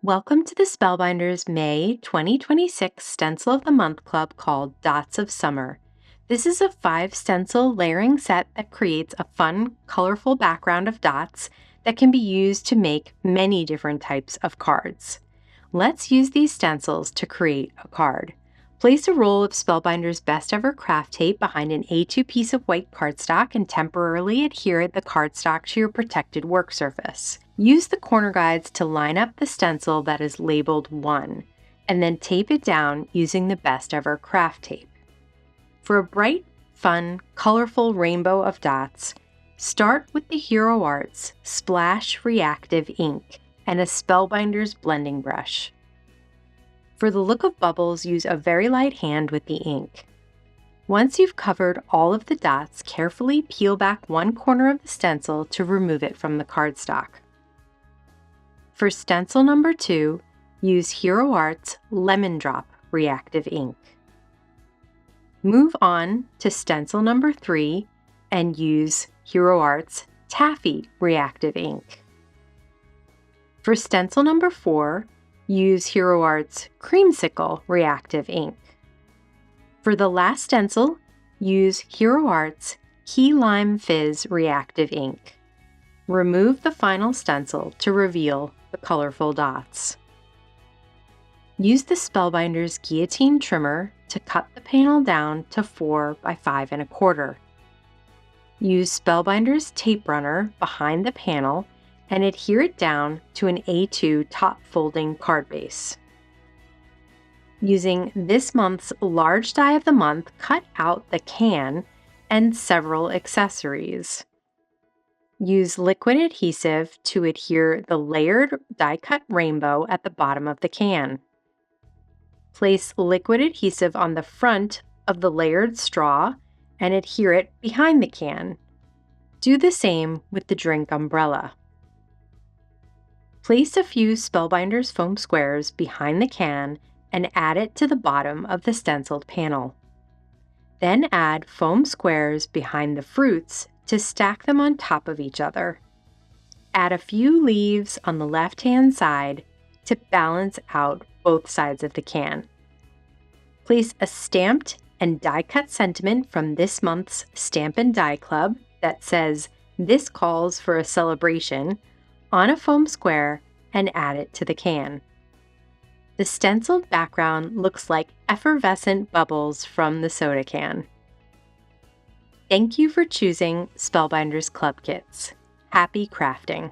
Welcome to the Spellbinders May 2026 Stencil of the Month Club called Dots of Summer. This is a 5-stencil layering set that creates a fun, colorful background of dots that can be used to make many different types of cards. Let's use these stencils to create a card. Place a roll of Spellbinders Best Ever Craft Tape behind an A2 piece of white cardstock and temporarily adhere the cardstock to your protected work surface. Use the corner guides to line up the stencil that is labeled 1, and then tape it down using the Best Ever Craft Tape. For a bright, fun, colorful rainbow of dots, start with the Hero Arts Splash Reactive Ink and a Spellbinders blending brush. For the look of bubbles, use a very light hand with the ink. Once you've covered all of the dots, carefully peel back one corner of the stencil to remove it from the cardstock. For stencil number 2, use Hero Arts Lemon Drop Reactive Ink. Move on to stencil number 3 and use Hero Arts Taffy Reactive Ink. For stencil number 4, use Hero Arts Creamsicle Reactive Ink. For the last stencil, use Hero Arts Key Lime Fizz Reactive Ink. Remove the final stencil to reveal the colorful dots. Use the Spellbinders guillotine trimmer to cut the panel down to 4 by 5 1/4. Use Spellbinders tape runner behind the panel and adhere it down to an A2 top folding card base. Using this month's large die of the month, cut out the can and several accessories. Use liquid adhesive to adhere the layered die-cut rainbow at the bottom of the can. Place liquid adhesive on the front of the layered straw and adhere it behind the can. Do the same with the drink umbrella. Place a few Spellbinders foam squares behind the can and add it to the bottom of the stenciled panel. Then add foam squares behind the fruits to stack them on top of each other. Add a few leaves on the left-hand side to balance out both sides of the can. Place a stamped and die-cut sentiment from this month's Stamp and Die Club that says, "This calls for a celebration," on a foam square and add it to the can. The stenciled background looks like effervescent bubbles from the soda can. Thank you for choosing Spellbinders Club Kits. Happy crafting!